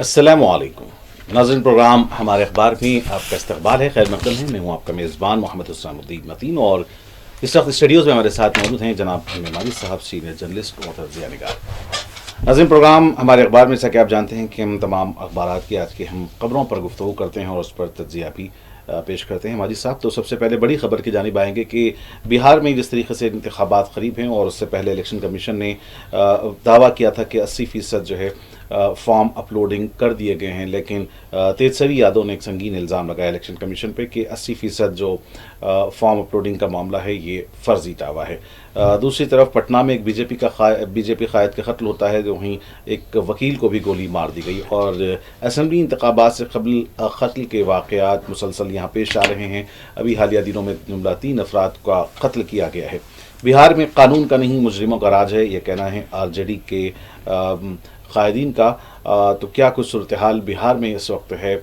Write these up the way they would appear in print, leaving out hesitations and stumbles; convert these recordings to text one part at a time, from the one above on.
السلام علیکم ناظرین، پروگرام ہمارے اخبار میں آپ کا استقبال ہے، خیر مقدم ہے۔ میں ہوں آپ کا میزبان محمد حسام الدین متین، اور اس وقت اسٹوڈیوز میں ہمارے ساتھ موجود ہیں جناب ماجد صاحب، سینئر جرنلسٹ اور تجزیہ نگار۔ ناظرین، پروگرام ہمارے اخبار میں، جیسا کہ آپ جانتے ہیں کہ ہم تمام اخبارات کی آج کی ہم خبروں پر گفتگو کرتے ہیں اور اس پر تجزیہ بھی پیش کرتے ہیں۔ ماجد صاحب، تو سب سے پہلے بڑی خبر کی جانب آئیں گے کہ بہار میں جس طریقے سے انتخابات قریب ہیں، اور اس سے پہلے الیکشن کمیشن نے دعویٰ کیا تھا کہ 80% جو ہے فارم اپلوڈنگ کر دیے گئے ہیں، لیکن تیجسوی یادو نے ایک سنگین الزام لگایا الیکشن کمیشن پہ کہ 80% جو فارم اپلوڈنگ کا معاملہ ہے یہ فرضی دعویٰ ہے۔ دوسری طرف پٹنہ میں ایک بی جے پی قائد کا قتل ہوتا ہے، جو وہیں ایک وکیل کو بھی گولی مار دی گئی، اور اسمبلی انتخابات سے قبل قتل کے واقعات مسلسل یہاں پیش آ رہے ہیں۔ ابھی حالیہ دنوں میں جملہ 3 افراد کا قتل کیا گیا ہے۔ بہار میں قانون کا نہیں مجرموں کا راج ہے، یہ کہنا ہے آر جے ڈی کے قائدین کا۔ تو کیا کچھ صورتحال بہار میں اس وقت ہے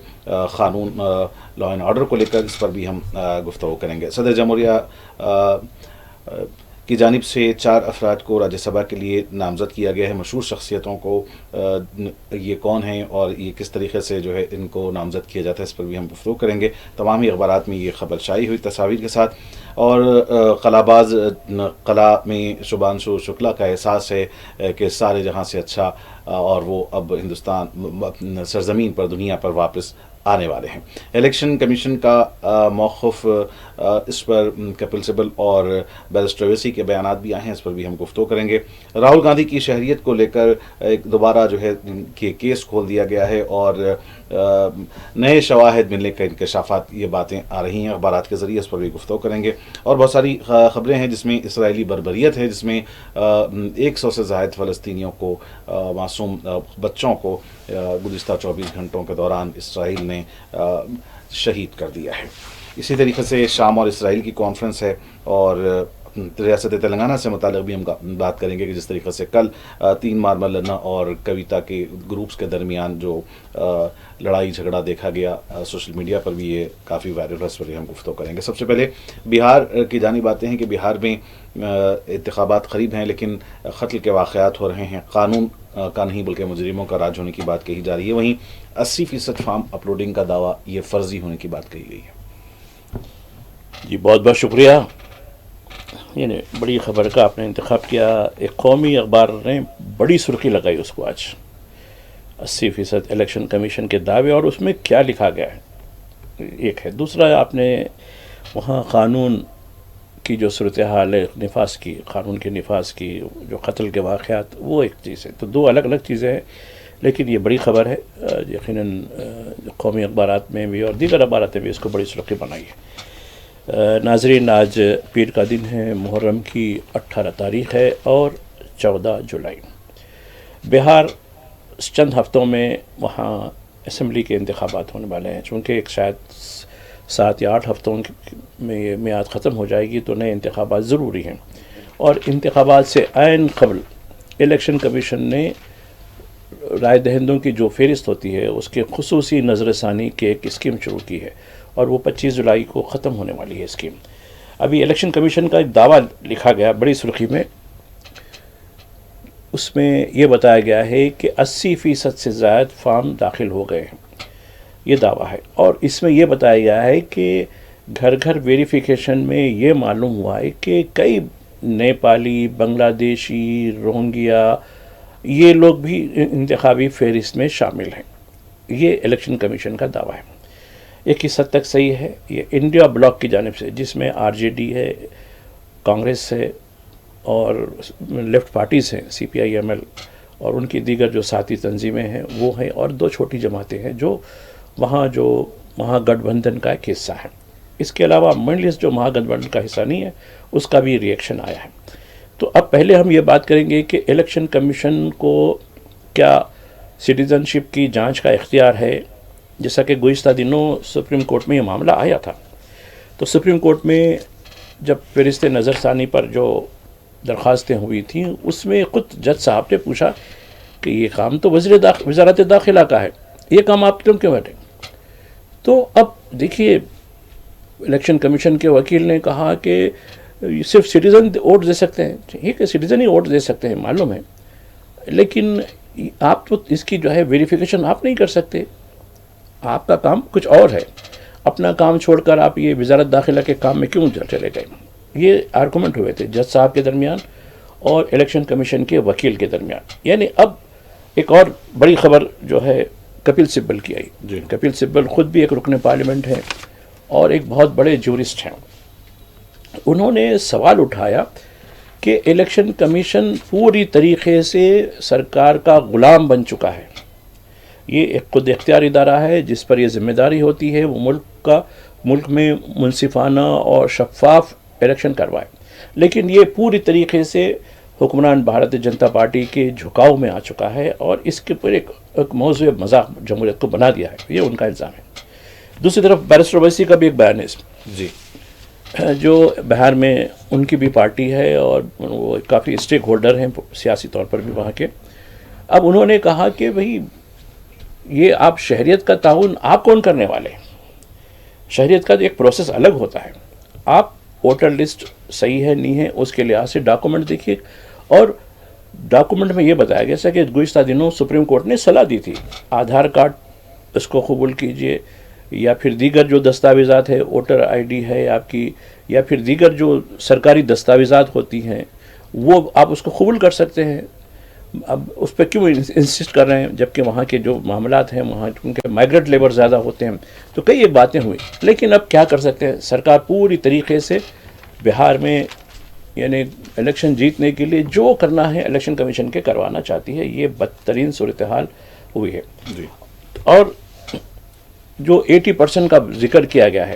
قانون لا اینڈ آرڈر کو لے کر، اس پر بھی ہم گفتگو کریں گے۔ صدر جمہوریہ کی جانب سے 4 افراد کو راجیہ سبھا کے لیے نامزد کیا گیا ہے، مشہور شخصیتوں کو۔ یہ کون ہیں اور یہ کس طریقے سے جو ہے ان کو نامزد کیا جاتا ہے، اس پر بھی ہم گفتگو کریں گے۔ تمامی اخبارات میں یہ خبر شائع ہوئی تصاویر کے ساتھ، اور قلعہ قلعہ میں شبھانشو شکلا کا احساس ہے کہ سارے جہاں سے اچھا، اور وہ اب ہندوستان سرزمین پر، دنیا پر واپس آنے والے ہیں۔ الیکشن کمیشن کا موقف، اس پر کپل سبل اور بیرسٹر اویسی کے بیانات بھی آئے ہیں، اس پر بھی ہم گفتگو کریں گے۔ راہل گاندھی کی شہریت کو لے کر ایک دوبارہ جو ہے کیس کھول دیا گیا ہے، اور نئے شواہد ملنے کے انکشافات، یہ باتیں آ رہی ہیں اخبارات کے ذریعے، اس پر بھی گفتگو کریں گے۔ اور بہت ساری خبریں ہیں جس میں اسرائیلی بربریت ہے، جس میں 100 سے زائد فلسطینیوں کو، معصوم بچوں کو گزشتہ 24 گھنٹوں کے دوران اسرائیل نے شہید کر دیا ہے۔ اسی طریقے سے شام اور اسرائیل کی کانفرنس ہے، اور ریاست تلنگانہ سے متعلق بھی ہم بات کریں گے کہ جس طریقے سے کل 3 مارمل لنا اور کویتا کے گروپس کے درمیان جو لڑائی جھگڑا دیکھا گیا، سوشل میڈیا پر بھی یہ کافی وائرل ہے، اس پر ہم گفتگو کریں گے۔ سب سے پہلے بہار کی جانب آتے ہیں کہ بہار میں انتخابات قریب ہیں، لیکن قتل کے واقعات ہو رہے ہیں۔ قانون کا نہیں بلکہ مجرموں کا راج ہونے کی بات کہی جا رہی ہے، وہیں 80% فارم اپلوڈنگ کا دعویٰ یہ فرضی ہونے کی بات کہی گئی ہے۔ جی بہت بہت شکریہ۔ یعنی بڑی خبر کا آپ نے انتخاب کیا۔ ایک قومی اخبار نے بڑی سرخی لگائی اس کو آج، 80% الیکشن کمیشن کے دعوے، اور اس میں کیا لکھا گیا ہے ایک ہے۔ دوسرا، آپ نے وہاں قانون کی جو صورتحال ہے، نفاذ کی، قانون کے نفاذ کی، جو قتل کے واقعات، وہ ایک چیز ہے۔ تو 2 الگ الگ چیزیں ہیں، لیکن یہ بڑی خبر ہے۔ یقیناً قومی اخبارات میں بھی اور دیگر اخبارات میں بھی اس کو بڑی سرخی بنائی ہے۔ ناظرین، آج پیر کا دن ہے، محرم کی 18 تاریخ ہے اور 14 جولائی۔ بہار چند ہفتوں میں وہاں اسمبلی کے انتخابات ہونے والے ہیں، چونکہ ایک شاید 7 یا 8 ہفتوں میں یہ میعاد ختم ہو جائے گی، تو نئے انتخابات ضروری ہیں۔ اور انتخابات سے عین قبل الیکشن کمیشن نے رائے دہندوں کی جو فہرست ہوتی ہے، اس کے خصوصی نظر ثانی کی ایک اسکیم شروع کی ہے، اور وہ 25 جولائی کو ختم ہونے والی ہے اسکیم۔ ابھی الیکشن کمیشن کا ایک دعویٰ لکھا گیا بڑی سرخی میں، اس میں یہ بتایا گیا ہے کہ 80% سے زائد فارم داخل ہو گئے ہیں، یہ دعویٰ ہے۔ اور اس میں یہ بتایا گیا ہے کہ گھر گھر ویریفیکیشن میں یہ معلوم ہوا ہے کہ کئی نیپالی، بنگلہ دیشی، روہنگیا، یہ لوگ بھی انتخابی فہرست میں شامل ہیں۔ یہ الیکشن کمیشن کا دعویٰ ہے۔ ایک اس حد تک صحیح ہے۔ یہ انڈیا بلاک کی جانب سے، جس میں آر جے ڈی ہے، کانگریس ہے، اور لیفٹ پارٹیز ہیں، سی پی آئی ایم ایل، اور ان کی دیگر جو ساتھی تنظیمیں ہیں وہ ہیں، اور 2 چھوٹی جماعتیں ہیں جو مہا گٹھ بندھن کا ایک حصہ ہیں۔ اس کے علاوہ منڈلس جو مہا گٹھ بندھن کا حصہ نہیں ہے، اس کا بھی ریئیکشن آیا ہے۔ تو اب پہلے ہم یہ بات کریں گے کہ الیکشن کمیشن کو کیا سٹیزن شپ کی جانچ کا اختیار ہے؟ جیسا کہ گزشتہ دنوں سپریم کورٹ میں یہ معاملہ آیا تھا، تو سپریم کورٹ میں جب فہرست نظر ثانی پر جو درخواستیں ہوئی تھیں، اس میں خود جج صاحب نے پوچھا کہ یہ کام تو وزارت داخلہ کا ہے، یہ کام آپ کیوں بیٹھے؟ تو اب دیکھیے، الیکشن کمیشن کے وکیل نے کہا کہ صرف سٹیزن ووٹ دے سکتے ہیں۔ ٹھیک ہے، سٹیزن ہی ووٹ دے سکتے ہیں، معلوم ہے، لیکن آپ تو اس کی جو ہے ویریفیکیشن آپ نہیں کر سکتے، آپ کا کام کچھ اور ہے، اپنا کام چھوڑ کر آپ یہ وزارت داخلہ کے کام میں کیوں چلے گئے؟ یہ آرگومنٹ ہوئے تھے جج صاحب کے درمیان اور الیکشن کمیشن کے وکیل کے درمیان. یعنی اب ایک اور بڑی خبر جو ہے کپل سبل کی آئی. جی. کپل سبل خود بھی ایک رکن پارلیمنٹ ہے اور ایک بہت بڑے جورسٹ ہیں. انہوں نے سوال اٹھایا کہ الیکشن کمیشن پوری طریقے سے سرکار کا غلام بن چکا ہے. یہ ایک خود اختیار ادارہ ہے جس پر یہ ذمہ داری ہوتی ہے وہ ملک میں منصفانہ اور شفاف الیکشن کروائے، لیکن یہ پوری طریقے سے حکمران بھارتیہ جنتا پارٹی کے جھکاؤ میں آ چکا ہے اور اس کے پر ایک موضوع مذاق جمہوریت کو بنا دیا ہے. یہ ان کا الزام ہے. دوسری طرف بیرسٹر اویسی کا بھی ایک بیان ہے اس میں، جی، جو بہار میں ان کی بھی پارٹی ہے اور وہ کافی اسٹیک ہولڈر ہیں سیاسی طور پر بھی وہاں کے. اب انہوں نے کہا کہ بھئی یہ آپ شہریت کا تعاون آپ کون کرنے والے ہیں؟ شہریت کا ایک پروسیس الگ ہوتا ہے. آپ ووٹر لسٹ صحیح ہے نہیں ہے اس کے لحاظ سے ڈاکومنٹ دیکھیے، اور ڈاکومنٹ میں یہ بتایا گیا تھا کہ گزشتہ دنوں سپریم کورٹ نے صلاح دی تھی آدھار کارڈ اس کو قبول کیجئے یا پھر دیگر جو دستاویزات ہے، ووٹر آئی ڈی ہے آپ کی، یا پھر دیگر جو سرکاری دستاویزات ہوتی ہیں وہ آپ اس کو قبول کر سکتے ہیں. اب اس پہ کیوں انسسٹ کر رہے ہیں جبکہ وہاں کے جو معاملات ہیں وہاں کیونکہ مائیگریٹ لیبر زیادہ ہوتے ہیں. تو کئی ایک باتیں ہوئی، لیکن اب کیا کر سکتے ہیں؟ سرکار پوری طریقے سے بہار میں یعنی الیکشن جیتنے کے لیے جو کرنا ہے الیکشن کمیشن کے کروانا چاہتی ہے. یہ بدترین صورتحال ہوئی ہے. جی. اور جو 80% کا ذکر کیا گیا ہے،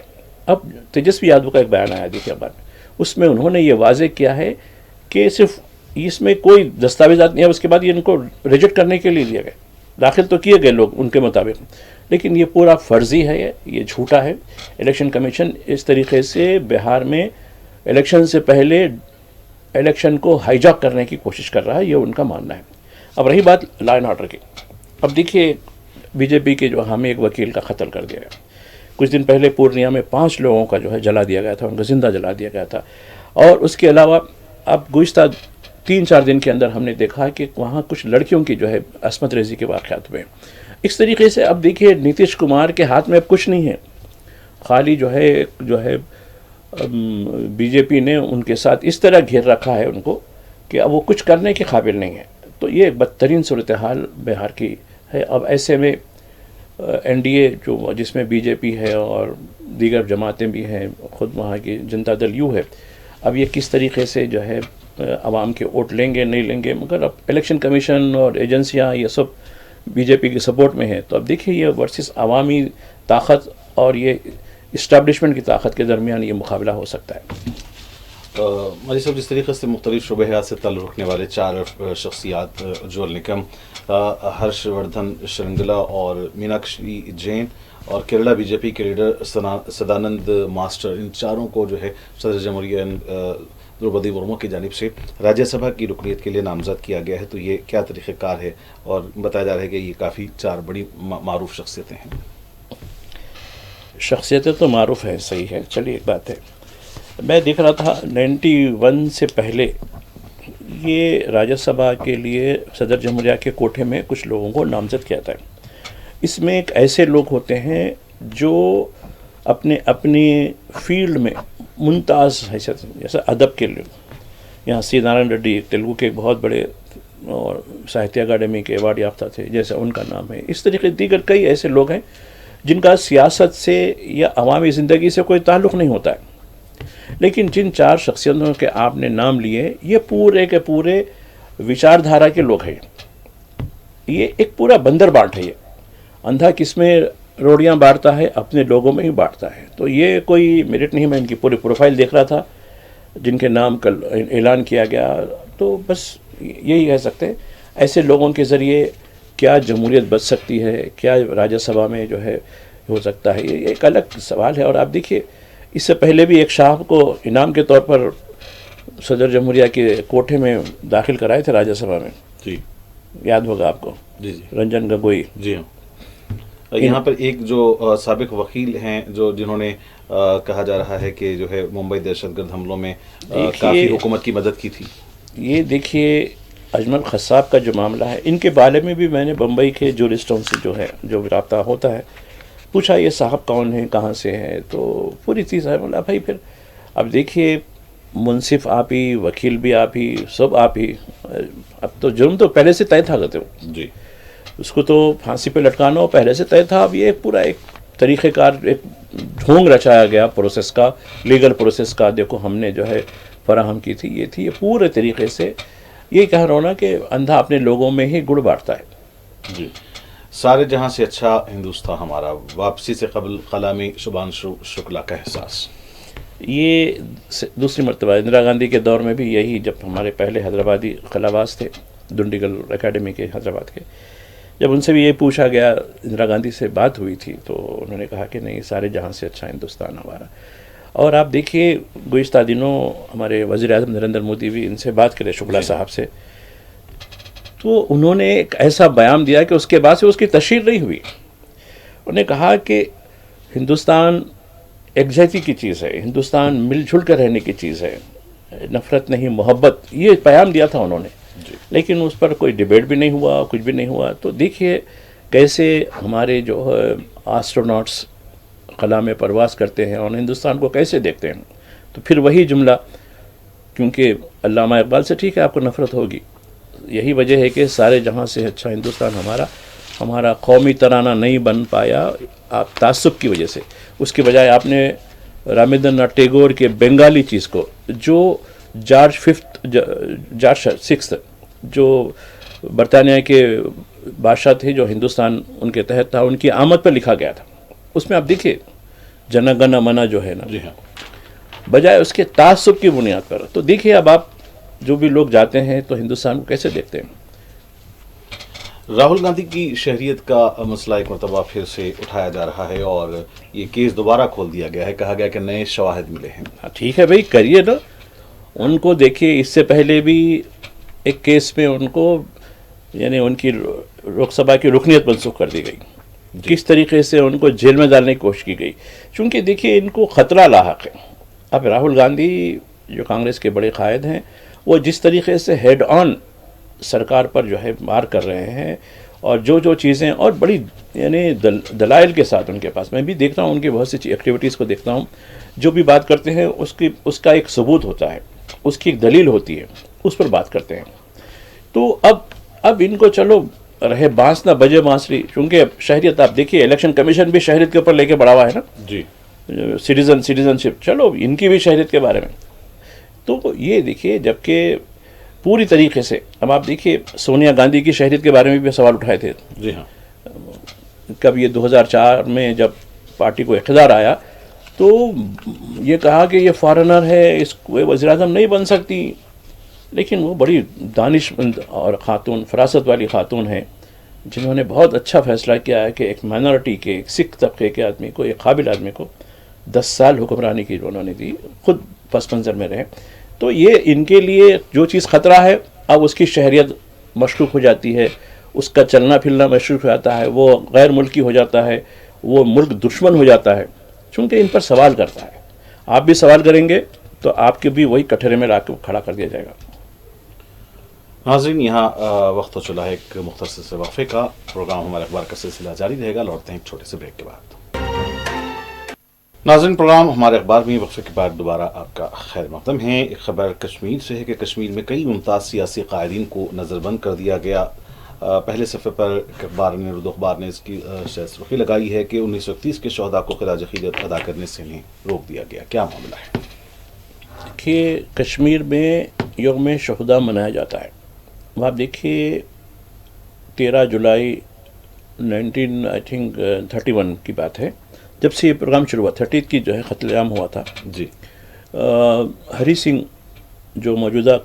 اب تیجسوی یادو کا ایک بیان آیا دیکھیے اخبار میں، اس میں انہوں نے یہ واضح کیا ہے کہ صرف اس میں کوئی دستاویزات نہیں ہے، اس کے بعد یہ ان کو ریجیکٹ کرنے کے لیے دیا گئے. داخل تو کیے گئے لوگ ان کے مطابق، لیکن یہ پورا فرضی ہے، یہ جھوٹا ہے. الیکشن کمیشن اس طریقے سے بہار میں الیکشن سے پہلے الیکشن کو ہائی جیک کرنے کی کوشش کر رہا ہے، یہ ان کا ماننا ہے. اب رہی بات لا اینڈ آرڈر کی، اب دیکھیے بی جے پی کے جو ہمیں ایک وکیل کا قتل کر دیا گیا. کچھ دن پہلے پورنیہ میں 5 لوگوں کا جو ہے جلا دیا گیا تھا، ان کو زندہ جلا دیا گیا تھا. اور اس کے علاوہ اب گزشتہ 3-4 دن کے اندر ہم نے دیکھا کہ وہاں کچھ لڑکیوں کی جو ہے عصمت ریزی کے واقعات ہوئے. اس طریقے سے اب دیکھیے نتیش کمار کے ہاتھ میں اب کچھ نہیں ہے، خالی جو ہے بی جے پی نے ان کے ساتھ اس طرح گھیر رکھا ہے ان کو کہ اب وہ کچھ کرنے کے قابل نہیں ہے. تو یہ بدترین صورتحال بہار کی ہے. اب ایسے میں این ڈی اے جس میں بی جے پی ہے اور دیگر جماعتیں بھی ہیں، خود وہاں کی جنتا دل یو ہے، اب یہ کس طریقے سے جو ہے عوام کے ووٹ لیں گے نہیں لیں گے. مگر اب الیکشن کمیشن اور ایجنسیاں یہ سب بی جے پی کی سپورٹ میں ہیں. تو اب دیکھیے یہ ورسز عوامی طاقت اور یہ اسٹیبلشمنٹ کی طاقت کے درمیان یہ مقابلہ ہو سکتا ہے. مجھے صاحب جس طریقے سے مختلف شعبہ حیات سے تعلق رکھنے والے 4 شخصیات جول نکم، ہرش وردھن شرنگلا اور میناکشی جین اور کیرلا بی جے پی کے لیڈر سدانند ماسٹر، ان 4 کو جو ہے صدر جمہوریہ دروپدی مرمو کی جانب سے راجیہ سبھا کی رکنیت کے لیے نامزد کیا گیا ہے. تو یہ کیا طریقہ کار ہے؟ اور بتایا جا رہا ہے کہ یہ کافی 4 بڑی معروف شخصیتیں ہیں. شخصیتیں تو معروف ہیں، صحیح ہے. چلیے ایک بات ہے، میں دیکھ رہا تھا 91 سے پہلے یہ راجیہ سبھا کے لیے صدر جمہوریہ کے کوٹھے میں کچھ لوگوں کو نامزد کیا تھا. اس میں ایک ایسے لوگ ہوتے ہیں جو اپنی فیلڈ میں ممتاز حیثیت، جیسے ادب کے لوگ، یہاں سی نارائن ریڈی تیلگو کے بہت بڑے اور ساہتیہ اکیڈمی کے ایوارڈ یافتہ تھے، جیسے ان کا نام ہے. اس طریقے دیگر کئی ایسے لوگ ہیں جن کا سیاست سے یا عوامی زندگی سے کوئی تعلق نہیں ہوتا ہے، لیکن جن 4 شخصیتوں کے آپ نے نام لیے یہ پورے کے پورے وچار دھارا کے لوگ ہیں. یہ ایک پورا بندر بانٹ ہے. یہ اندھا کس میں روڑیاں بانٹتا ہے، اپنے لوگوں میں ہی بانٹتا ہے. تو یہ کوئی میرٹ نہیں. میں ان کی پوری پروفائل دیکھ رہا تھا جن کے نام کل اعلان کیا گیا. تو بس یہی کہہ سکتے ہیں ایسے لوگوں کے ذریعے کیا جمہوریت بچ سکتی ہے، کیا راجیہ سبھا میں جو ہے ہو سکتا ہے. یہ ایک الگ سوال ہے. اور آپ دیکھیے اس سے پہلے بھی ایک شاہ کو انعام کے طور پر صدر جمہوریہ کے کوٹھے میں داخل کرائے تھے راجیہ سبھا میں. جی یاد ہوگا آپ کو. جی رنجن گگوئی. جی ہاں. یہاں پر ایک جو سابق وکیل ہیں جنہوں نے کہا جا رہا ہے کہ جو ہے ممبئی دہشت گرد حملوں میں کافی حکومت کی مدد کی تھی. یہ دیکھیے اجمل خصاب کا جو معاملہ ہے، ان کے بارے میں بھی میں نے بمبئی کے جورسٹوں سے جو ہے جو رابطہ ہوتا ہے پوچھا یہ صاحب کون ہیں، کہاں سے ہیں، تو پوری چیز ہے. بولا بھائی پھر اب دیکھیے منصف آپ ہی، وکیل بھی آپ ہی، سب آپ ہی. اب تو جرم تو پہلے سے طے تھا کرتے ہو، جی اس کو تو پھانسی پہ لٹکانا ہو پہلے سے طے تھا. اب یہ پورا ایک طریقہ کار، ایک ڈھونگ رچایا گیا پروسیس کا، لیگل پروسیس کا. دیکھو ہم نے جو ہے فراہم کی تھی، یہ تھی، یہ پورے طریقے سے. یہ کہہ رہا ہوں نا کہ اندھا اپنے لوگوں میں ہی گڑ بانٹتا ہے. جی. سارے جہاں سے اچھا ہندوستان ہمارا، واپسی سے قبل کلامی شبھانشو شکلا کا احساس. یہ دوسری مرتبہ اندرا گاندھی کے دور میں بھی یہی، جب ہمارے پہلے حیدرآبادی خلاباز تھے ڈنڈیگل اکیڈمی کے حیدرآباد کے، جب ان سے بھی یہ پوچھا گیا، اندرا گاندھی سے بات ہوئی تھی تو انہوں نے کہا کہ نہیں، سارے جہاں سے اچھا ہندوستان ہمارا. اور آپ دیکھیے گزشتہ دنوں ہمارے وزیر اعظم نریندر مودی بھی ان سے بات کرے شکلا صاحب سے، تو انہوں نے ایک ایسا بیان دیا کہ اس کے بعد سے اس کی تشہیر نہیں ہوئی. انہوں نے کہا کہ ہندوستان یکجہتی کی چیز ہے، ہندوستان مل جل کر رہنے کی چیز ہے، نفرت نہیں محبت، یہ پیغام دیا تھا انہوں نے. لیکن اس پر کوئی ڈیبیٹ بھی نہیں ہوا، کچھ بھی نہیں ہوا. تو دیکھیے کیسے ہمارے جو آسٹروناٹس خلا میں پرواز کرتے ہیں اور ہندوستان کو کیسے دیکھتے ہیں. تو پھر وہی جملہ، کیونکہ علامہ اقبال سے ٹھیک ہے آپ کو نفرت ہوگی، یہی وجہ ہے کہ سارے جہاں سے اچھا ہندوستان ہمارا قومی ترانہ نہیں بن پایا آپ تعصب کی وجہ سے. اس کے بجائے آپ نے رابندر ناتھ ٹیگور کے بنگالی چیز کو، جو جارج سکس جو برطانیہ کے بادشاہ تھے، جو ہندوستان ان کے تحت تھا، ان کی آمد پر لکھا گیا تھا. اس میں آپ دیکھیے جن گن من جو ہے نا، جی ہاں، بجائے اس کے تعصب کی بنیاد پر. تو دیکھیے اب آپ جو بھی لوگ جاتے ہیں تو ہندوستان کو کیسے دیکھتے ہیں. راہل گاندھی کی شہریت کا مسئلہ ایک مرتبہ پھر سے اٹھایا جا رہا ہے اور یہ کیس دوبارہ کھول دیا گیا ہے. کہا گیا کہ نئے شواہد ملے ہیں. ٹھیک ہے بھائی، کریے نا. ان کو دیکھیے اس سے پہلے بھی ایک کیس میں ان کو، یعنی ان کی لوک سبھا کی رکنیت منسوخ کر دی گئی. کس طریقے سے ان کو جیل میں ڈالنے کی کوشش کی گئی. چونکہ دیکھیے ان کو خطرہ لاحق ہے. اب راہل گاندھی جو کانگریس کے بڑے قائد ہیں، وہ جس طریقے سے ہیڈ آن سرکار پر جو ہے مار کر رہے ہیں، اور جو چیزیں اور بڑی یعنی دلائل کے ساتھ ان کے پاس، میں بھی دیکھتا ہوں ان کی بہت سی ایکٹیویٹیز کو دیکھتا ہوں، جو بھی بات کرتے ہیں اس کا ایک ثبوت ہوتا ہے، اس کی ایک دلیل ہوتی ہے، اس پر بات کرتے ہیں. تو اب ان کو چلو رہے بانس نہ بجے بانسری. چونکہ شہریت آپ دیکھیے الیکشن کمیشن بھی شہریت کے اوپر لے کے بڑھا ہوا ہے نا. جی، سٹیزن شپ، چلو ان کی بھی شہریت کے بارے میں. تو یہ دیکھیے جبکہ پوری طریقے سے، اب آپ دیکھیے سونیا گاندھی کی شہریت کے بارے میں بھی سوال اٹھائے تھے. جی ہاں، کب یہ 2004 میں جب پارٹی کو اقتدار آیا تو یہ کہا کہ یہ فارنر ہے، اس کو وزیر اعظم نہیں بن سکتی. لیکن وہ بڑی دانش مند اور خاتون، فراست والی خاتون ہیں، جنہوں نے بہت اچھا فیصلہ کیا ہے کہ ایک مائنورٹی کے، ایک سکھ طبقے کے آدمی کو، ایک قابل آدمی کو 10 سال حکمرانی کی انہوں نے دی، خود پس منظر میں رہے. تو یہ ان کے لیے جو چیز خطرہ ہے، اب اس کی شہریت مشکوک ہو جاتی ہے، اس کا چلنا پھرنا مشکوک ہو جاتا ہے، وہ غیر ملکی ہو جاتا ہے، وہ ملک دشمن ہو جاتا ہے، چونکہ ان پر سوال کرتا ہے. آپ بھی سوال کریں گے تو آپ کے بھی وہی کٹہرے میں لا کے کھڑا کر دیا جائے گا. ناظرین یہاں وقت ہو چلا ہے ایک مختصر سے وقفے کا. پروگرام ہمارے اخبار کا سلسلہ جاری رہے گا. لوٹتے ہیں ایک چھوٹے سے بریک کے بعد. ناظرین پروگرام ہمارے اخبار میں وقفے کے بعد دوبارہ آپ کا خیر مقدم ہے. ایک خبر کشمیر سے ہے کہ کشمیر میں کئی ممتاز سیاسی قائدین کو نظر بند کر دیا گیا. پہلے صفحے پر اردو اخبار نے اس کی سرخی لگائی ہے کہ 1931 کے شہداء کو خراج عقیدت ادا کرنے سے انہیں روک دیا گیا. کیا معاملہ ہے؟ کہ کشمیر میں یوم شہداء منایا جاتا ہے. آپ دیکھیے 13 جولائی 1931 کی بات ہے جب سے یہ پروگرام شروع ہوا. 30 کی جو ہے قتل عام ہوا تھا. جی، ہری سنگھ جو موجودہ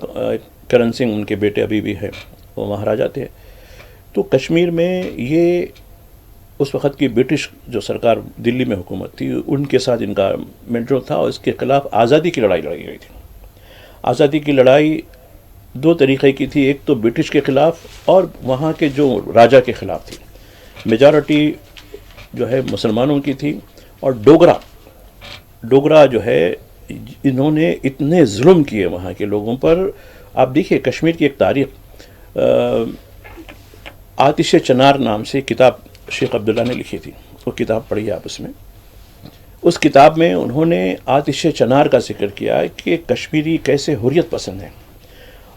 کرن سنگھ ان کے بیٹے ابھی بھی ہیں، وہ مہاراجا تھے. تو کشمیر میں یہ اس وقت کی برٹش جو سرکار دلی میں حکومت تھی، ان کے ساتھ ان کا جو تھا، اور اس کے خلاف آزادی کی لڑائی لڑی گئی تھی. آزادی کی لڑائی 2 طریقے کی تھی. ایک تو برٹش کے خلاف اور وہاں کے جو راجا کے خلاف تھی. میجارٹی جو ہے مسلمانوں کی تھی، اور ڈوگرا جو ہے انہوں نے اتنے ظلم کیے وہاں کے لوگوں پر. آپ دیکھیے کشمیر کی ایک تاریخ، آتش چنار نام سے کتاب شیخ عبداللہ نے لکھی تھی، وہ کتاب پڑھی آپ اس میں. اس کتاب میں انہوں نے آتش چنار کا ذکر کیا کہ کشمیری کیسے حریت پسند ہیں.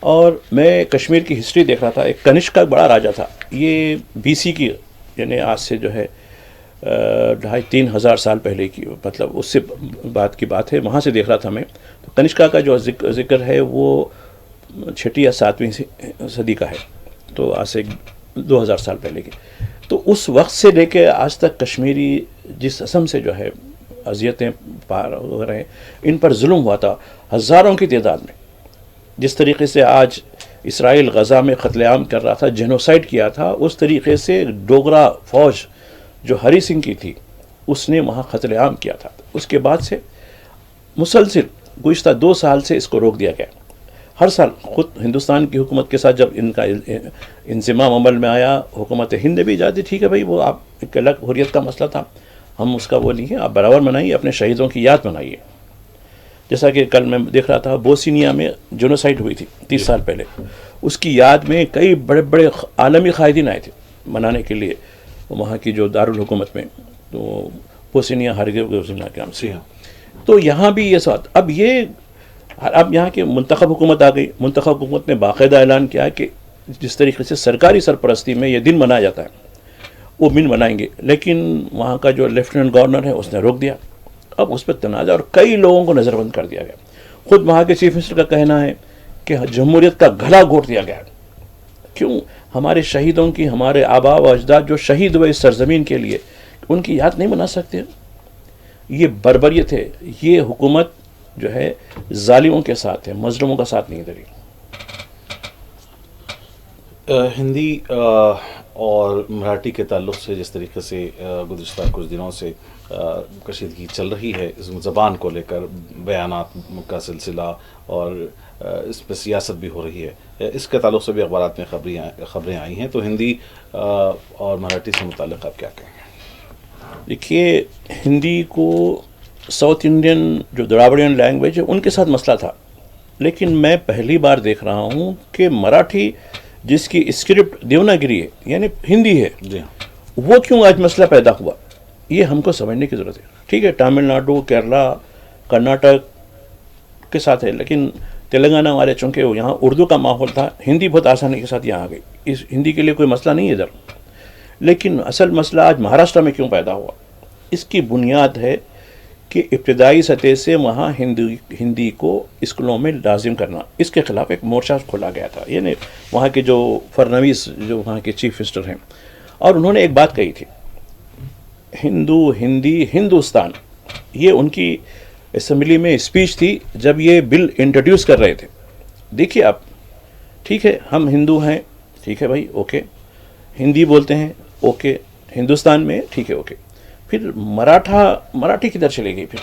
اور میں کشمیر کی ہسٹری دیکھ رہا تھا. ایک کنشک کا بڑا راجا تھا، یہ BC کی، یعنی آج سے جو ہے 2500-3000 سال پہلے کی، مطلب اس سے بعد کی بات ہے. وہاں سے دیکھ رہا تھا میں. تو کنشکا کا جو ذکر ہے وہ 6 یا 7ویں صدی کا ہے، تو آج سے 2000 سال پہلے کی. تو اس وقت سے لے کے آج تک کشمیری جس قسم سے جو ہے اذیتیں پار ہو رہے ہیں، ان پر ظلم ہوا تھا ہزاروں کی تعداد میں. جس طریقے سے آج اسرائیل غزہ میں قتل عام کر رہا تھا، جینوسائیڈ کیا تھا، اس طریقے سے ڈوگرا فوج جو ہری سنگھ کی تھی اس نے وہاں قتل عام کیا تھا. اس کے بعد سے مسلسل گزشتہ 2 سال سے اس کو روک دیا گیا. ہر سال خود ہندوستان کی حکومت کے ساتھ جب ان کا انضمام عمل میں آیا، حکومت ہند بھی جاتی، ٹھیک ہے بھائی، وہ آپ ایک الگ حریت کا مسئلہ تھا، ہم اس کا وہ نہیں ہے، آپ برابر منائیے، اپنے شہیدوں کی یاد منائیے. جیسا کہ کل میں دیکھ رہا تھا بوسنیا میں جینوسائیڈ ہوئی تھی 30 سال پہلے، اس کی یاد میں کئی بڑے بڑے عالمی قائدین آئے تھے منانے کے لیے وہاں کی جو دارالحکومت میں، تو بوسنیا ہرزیگووینا کے نام سے. تو یہاں بھی یہ ساتھ اب یہاں کی منتخب حکومت آ گئی. منتخب حکومت نے باقاعدہ اعلان کیا کہ جس طریقے سے سرکاری سرپرستی میں یہ دن منایا جاتا ہے وہ دن منائیں گے، لیکن وہاں کا جو لیفٹیننٹ گورنر ہے اس نے روک دیا. اب اس پہ تنازع اور کئی لوگوں کو نظر بند کر دیا گیا. خود وہاں کے چیف منسٹر کا کہنا ہے کہ جمہوریت کا گلا گھونٹ دیا گیا. کیوں؟ ہمارے شہیدوں کی، ہمارے آباء و اجداد جو شہید ہوئے اس سرزمین کے لیے، ان کی یاد نہیں منا سکتے. یہ بربریت ہے. یہ حکومت جو ہے ظالموں کے ساتھ ہے، مظلوموں کا ساتھ نہیں دے رہی. ہندی اور مراٹھی کے تعلق سے جس طریقے سے گزشتہ کچھ دنوں سے کشیدگی چل رہی ہے اس زبان کو لے کر، بیانات کا سلسلہ، اور اس پہ سیاست بھی ہو رہی ہے، اس کے تعلق سے بھی اخبارات میں خبریں آئی ہیں. تو ہندی اور مراٹھی سے متعلق آپ کیا کہیں گے؟ دیکھیے، ہندی کو ساؤتھ انڈین جو دراوڑین لینگویج ہے ان کے ساتھ مسئلہ تھا، لیکن میں پہلی بار دیکھ رہا ہوں کہ مراٹھی جس کی اسکرپٹ دیوناگری ہے، یعنی ہندی ہے، وہ کیوں آج مسئلہ پیدا ہوا، یہ ہم کو سمجھنے کی ضرورت ہے. ٹھیک ہے، تامل ناڈو، کیرلا، کرناٹک کے ساتھ ہے، لیکن تلنگانہ والے چونکہ یہاں اردو کا ماحول تھا، ہندی بہت آسانی کے ساتھ یہاں آ گئی. اس ہندی کے لیے کوئی مسئلہ نہیں ہے ادھر. لیکن اصل مسئلہ آج مہاراشٹر میں کیوں پیدا ہوا، اس کی بنیاد ہے کہ ابتدائی سطح سے وہاں ہندی کو اسکولوں میں لازم کرنا، اس کے خلاف ایک مورچہ کھولا گیا تھا. یعنی وہاں کے جو فرنویس جو وہاں کے چیف منسٹر ہیں، اور انہوں نے ایک بات کہی تھی، ہندی ہندوستان، یہ ان کی اسمبلی میں اسپیچ تھی جب یہ بل انٹروڈیوس کر رہے تھے. دیکھیے آپ، ٹھیک ہے ہم ہندو ہیں، ٹھیک ہے بھائی، اوکے، ہندی بولتے ہیں، اوکے، ہندوستان میں، ٹھیک ہے، اوکے. پھر مراٹھی کدھر چلے گئی پھر؟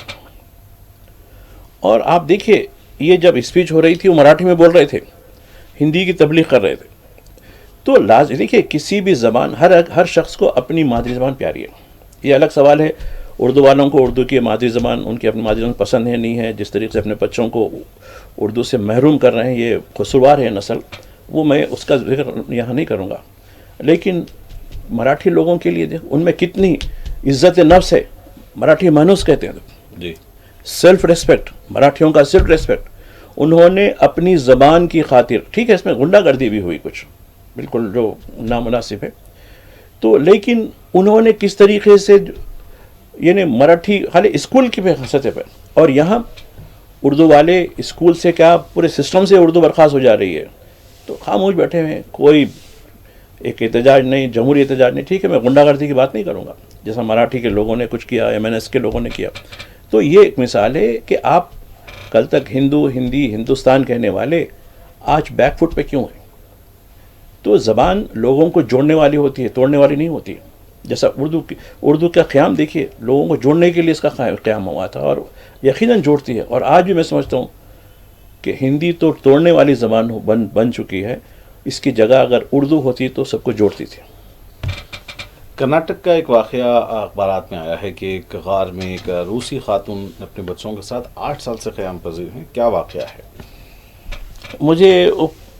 اور آپ دیکھیے، یہ جب اسپیچ ہو رہی تھی وہ مراٹھی میں بول رہے تھے، ہندی کی تبلیغ کر رہے تھے. تو دیکھیے، کسی بھی زبان، ہر شخص کو اپنی مادری زبان پیاری ہے. یہ الگ سوال ہے، اردو والوں کو اردو کی مادری زبان، ان کی اپنی مادری زبان پسند ہے نہیں ہے، جس طریقے سے اپنے بچوں کو اردو سے محروم کر رہے ہیں، یہ قصوروار ہے نسل، وہ میں اس کا ذکر یہاں نہیں کروں گا. لیکن مراٹھی لوگوں کے لیے ان میں کتنی عزت نفس ہے. مراٹھی مانوس کہتے ہیں جی، سیلف ریسپیکٹ، مراٹھیوں کا سیلف ریسپیکٹ. انہوں نے اپنی زبان کی خاطر، ٹھیک ہے اس میں غنڈہ گردی بھی ہوئی کچھ، بالکل جو نامناسب ہے، تو لیکن انہوں نے کس طریقے سے، یعنی مراٹھی خالی اسکول کی سطح پہ، اور یہاں اردو والے اسکول سے کیا پورے سسٹم سے اردو برخاست ہو جا رہی ہے. تو خاموش بیٹھے ہوئے، کوئی ایک احتجاج نہیں، جمہوری احتجاج نہیں. ٹھیک ہے، میں غنڈہ گردی کی بات نہیں کروں گا جیسا مراٹھی کے لوگوں نے کچھ کیا، MNS کے لوگوں نے کیا. تو یہ ایک مثال ہے کہ آپ کل تک ہندی ہندوستان کہنے والے آج بیک فٹ پہ کیوں ہیں. تو زبان لوگوں کو جوڑنے والی ہوتی ہے، توڑنے والی نہیں ہوتی. جیسا اردو کا قیام دیکھیے، لوگوں کو جوڑنے کے لیے اس کا قیام ہوا تھا، اور یقیناً جوڑتی ہے. اور آج بھی میں سمجھتا ہوں کہ ہندی تو توڑنے والی زبان بن چکی ہے. اس کی جگہ اگر اردو ہوتی تو سب کو جوڑتی تھی. کرناٹک کا ایک واقعہ اخبارات میں آیا ہے کہ ایک غار میں ایک روسی خاتون اپنے بچوں کے ساتھ 8 سال سے قیام پذیر ہیں. کیا واقعہ ہے؟ مجھے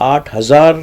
8000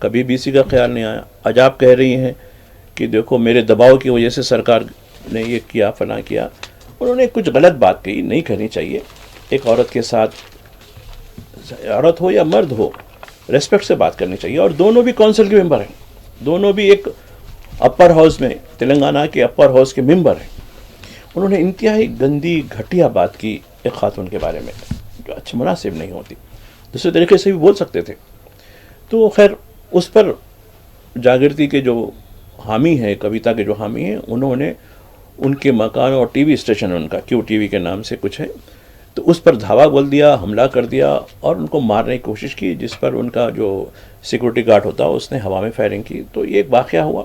کبھی بی سی کا خیال نہیں آیا. آج آپ کہہ رہی ہیں کہ دیکھو میرے دباؤ کی وجہ سے سرکار نے یہ کیا فلاں کیا. انہوں نے کچھ غلط بات کہی, نہیں کہنی چاہیے. ایک عورت کے ساتھ, عورت ہو یا مرد ہو, ریسپیکٹ سے بات کرنی چاہیے. اور دونوں بھی کونسل کے ممبر ہیں, دونوں بھی ایک اپر ہاؤس میں, تلنگانہ کے اپر ہاؤس کے ممبر ہیں. انہوں نے انتہائی گندی گھٹیا بات کی ایک خاتون کے بارے میں, جو اچھی مناسب نہیں ہوتی. دوسرے طریقے سے بھی بول سکتے تھے. تو خیر اس پر جاگرتی کے جو حامی ہیں, کویتا کے جو حامی ہیں, انہوں نے ان کے مکان اور ٹی وی اسٹیشن, ان کا کیو ٹی وی کے نام سے کچھ ہے, تو اس پر دھاوا بول دیا, حملہ کر دیا اور ان کو مارنے کی کوشش کی, جس پر ان کا جو سیکورٹی گارڈ ہوتا اس نے ہوا میں فائرنگ کی. تو یہ ایک واقعہ ہوا.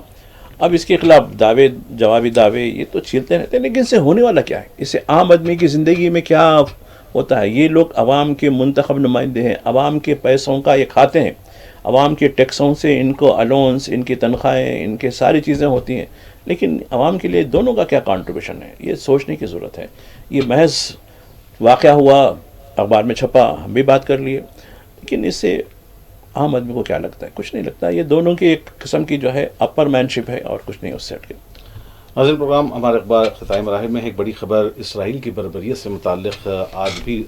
اب اس کے خلاف دعوے, جوابی دعوے یہ تو چلتے رہتے ہیں, لیکن اس سے ہونے والا کیا ہے؟ اس سے عام آدمی کی زندگی میں کیا ہوتا ہے؟ یہ لوگ عوام کے منتخب نمائندے ہیں, عوام کے پیسوں کا یہ کھاتے ہیں, عوام کے ٹیکسوں سے ان کو الاؤنس, ان کی تنخواہیں, ان کے ساری چیزیں ہوتی ہیں, لیکن عوام کے لیے دونوں کا کیا کنٹریبیوشن ہے, یہ سوچنے کی ضرورت ہے. یہ محض واقعہ ہوا, اخبار میں چھپا, ہم بھی بات کر لیے, لیکن اس سے عام آدمی کو کیا لگتا ہے؟ کچھ نہیں لگتا. یہ دونوں کی ایک قسم کی جو ہے اپر مین شپ ہے اور کچھ نہیں اس سے ہٹ کے. ناظرین پروگرام ہمارے اخبار خطائی مراحل میں ایک بڑی خبر اسرائیل کی بربریت سے متعلق آج بھی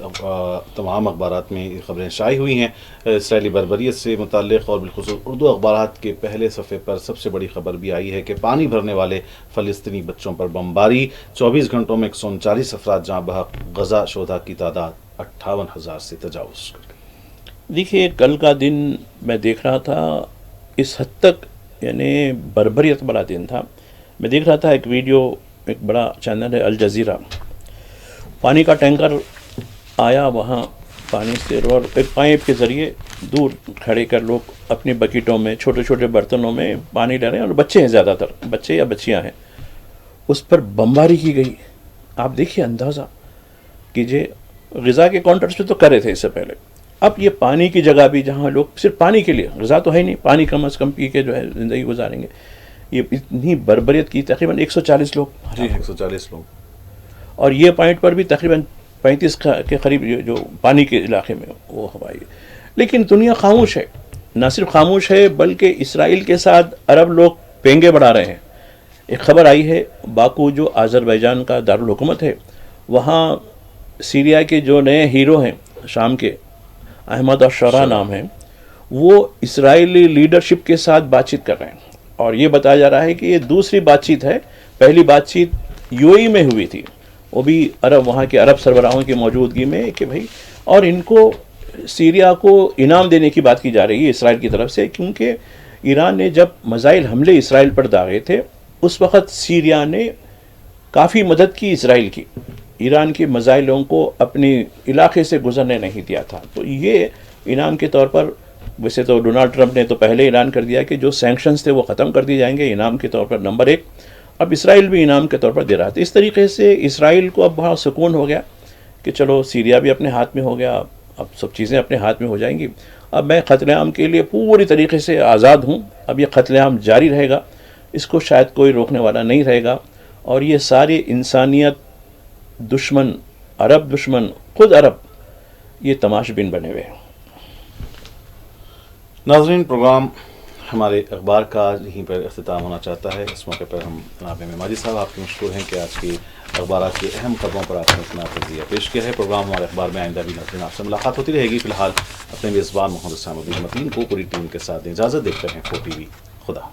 تمام اخبارات میں خبریں شائع ہوئی ہیں. اسرائیلی بربریت سے متعلق اور بالخصوص اردو اخبارات کے پہلے صفحے پر سب سے بڑی خبر بھی آئی ہے کہ پانی بھرنے والے فلسطینی بچوں پر بمباری. 24 گھنٹوں میں 139 افراد جاں بحق, غزہ شہداء کی تعداد 58,000 سے تجاوز. دیکھیے کل کا دن میں دیکھ رہا تھا, اس حد تک یعنی بربریت والا دن تھا. میں دیکھ رہا تھا ایک ویڈیو, ایک بڑا چینل ہے الجزیرہ, پانی کا ٹینکر آیا وہاں پانی سے, اور ایک پائپ کے ذریعے دور کھڑے کر لوگ اپنی بکیٹوں میں, چھوٹے چھوٹے برتنوں میں پانی لے رہے ہیں, اور بچے ہیں, زیادہ تر بچے یا بچیاں ہیں. اس پر بمباری کی گئی. آپ دیکھیے, اندازہ کیجیے. غذا کے کاؤنٹرز پہ تو کرے تھے اس سے پہلے, اب یہ پانی کی جگہ بھی, جہاں لوگ صرف پانی کے لیے, غذا تو ہے نہیں, پانی کم از کم پی کے جو ہے زندگی گزاریں گے, یہ اتنی بربریت کی. تقریباً 140 لوگ, جی 140 لوگ. اور یہ پوائنٹ پر بھی تقریباً 35 کے قریب جو پانی کے علاقے میں وہ ہوائی. لیکن دنیا خاموش ہے. نہ صرف خاموش ہے بلکہ اسرائیل کے ساتھ عرب لوگ پینگے بڑھا رہے ہیں. ایک خبر آئی ہے, باکو جو آذربائیجان کا دارالحکومت ہے, وہاں سیریا کے جو نئے ہیرو ہیں شام کے, احمد الشرا نام ہے, وہ اسرائیلی لیڈرشپ کے ساتھ بات چیت کر رہے ہیں. اور یہ بتایا جا رہا ہے کہ یہ دوسری بات چیت ہے. پہلی بات چیت یو ای میں ہوئی تھی, وہ بھی عرب, وہاں کے عرب سربراہوں کی موجودگی میں, کہ بھائی, اور ان کو سیریا کو انعام دینے کی بات کی جا رہی ہے اسرائیل کی طرف سے, کیونکہ ایران نے جب میزائل حملے اسرائیل پر داغے تھے اس وقت سیریا نے کافی مدد کی اسرائیل کی. ایران کے میزائلوں کو اپنی علاقے سے گزرنے نہیں دیا تھا. تو یہ انعام کے طور پر, ویسے تو ڈونالڈ ٹرمپ نے تو پہلے اعلان کر دیا کہ جو سینکشنز تھے وہ ختم کر دیے جائیں گے, انعام کے طور پر نمبر 1. اب اسرائیل بھی انعام کے طور پر دے رہا تھا. اس طریقے سے اسرائیل کو اب بہت سکون ہو گیا کہ چلو سیریا بھی اپنے ہاتھ میں ہو گیا, اب سب چیزیں اپنے ہاتھ میں ہو جائیں گی. اب میں قتل عام کے لیے پوری طریقے سے آزاد ہوں. اب یہ قتل عام جاری رہے گا, اس کو شاید کوئی روکنے والا نہیں رہے گا. اور یہ ساری انسانیت دشمن, عرب دشمن, خود عرب, یہ تماش بین بنے ہوئے ہیں. ناظرین پروگرام ہمارے اخبار کا یہیں پر اختتام ہونا چاہتا ہے. اس موقع پر ہم جناب ماجد صاحب آپ کے مشکور ہیں کہ آج کی اخبارات کی اہم خبروں پر آپ نے اتنا تجزیہ پیش کیا ہے. پروگرام ہمارے اخبار میں آئندہ بھی ناظرین آپ سے ملاقات ہوتی رہے گی. فی الحال اپنے میزبان محمد حسام الدین متین کو پوری ٹیم کے ساتھ اجازت دیتے ہیں. فور ٹی وی, خدا.